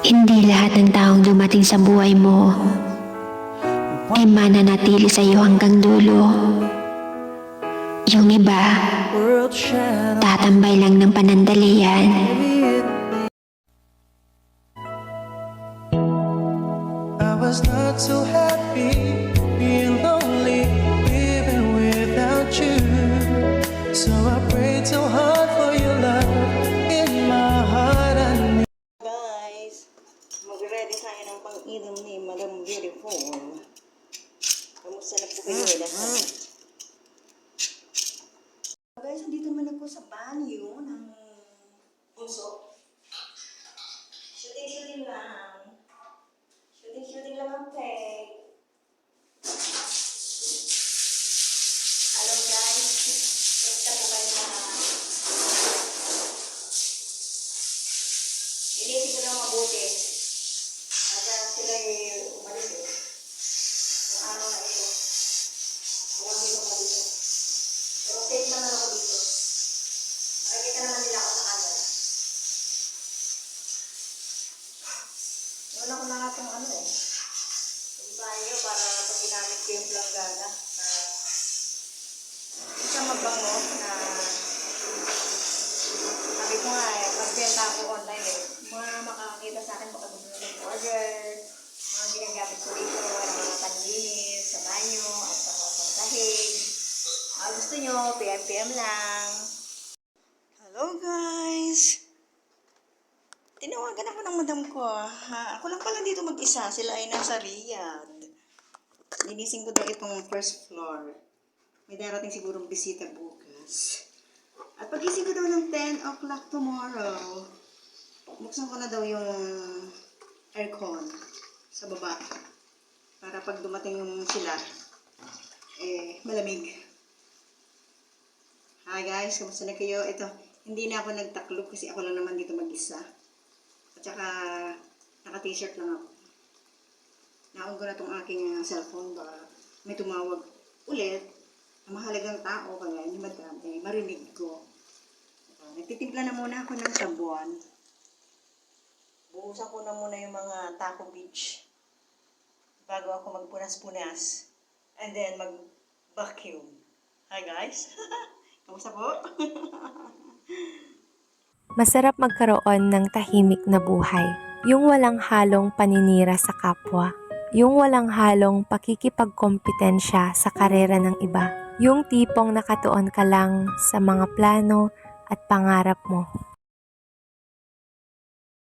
Hindi lahat ng taong dumating sa buhay mo ay mananatili sa iyo hanggang dulo. Yung iba, tatambay lang ng panandalian. I was not so happy being lonely even without you. So I prayed so hard for your love in my heart. I need Guys, mag-ready tayo ng pang-inom ni Madam Beautiful. Kamusta na po kayo lahat? Guys, andito naman ako sa banyo ng bunso. Shooting lang. Shooting lang ang peg. Hello guys. Basta po kayo lahat. Inisip ko lang mabuti. At sila umalis eh. Yung araw na ito. Walang dito pa dito. Pero safe naman ako dito. Nakikita naman nila ako sa camera. Wala ko na nga itong yung banyo para pag ginamit ko yung planggana. Isang mabango na sabi ko nga pagbenta ako online makakakita sa akin baka gusto nila order, mga ginagamit ko dito, mga panlinis sa banyo at saka sa sahig. Gusto nyo, PM lang. Hello guys! Tinawagan ako ng madam ko. Ako lang pala dito mag-isa. Sila ay nasa Riyadh. Linising ko daw itong first floor. May darating sigurong bisita bukas. At pagising ko daw ng 10 o'clock tomorrow, buksan ko na daw yung aircon sa baba. Para pag dumating yung sila, malamig. Hi guys, kamusta na kayo? Ito, hindi na ako nagtaklob kasi ako lang naman dito mag-isa. At saka, naka-t-shirt lang ako. Naon ko na itong aking cellphone ba may tumawag ulit na mahalagang tao kaya ni madam, marinig ko. Nagtitimpla na muna ako ng sabon. Buhusan ko na muna yung mga Taco Beach bago ako magpunas-punas. And then mag-vacuum. Hi guys! Kamusta po? Masarap magkaroon ng tahimik na buhay. Yung walang halong paninira sa kapwa. Yung walang halong pakikipagkompetensya sa karera ng iba. Yung tipong nakatuon ka lang sa mga plano at pangarap mo.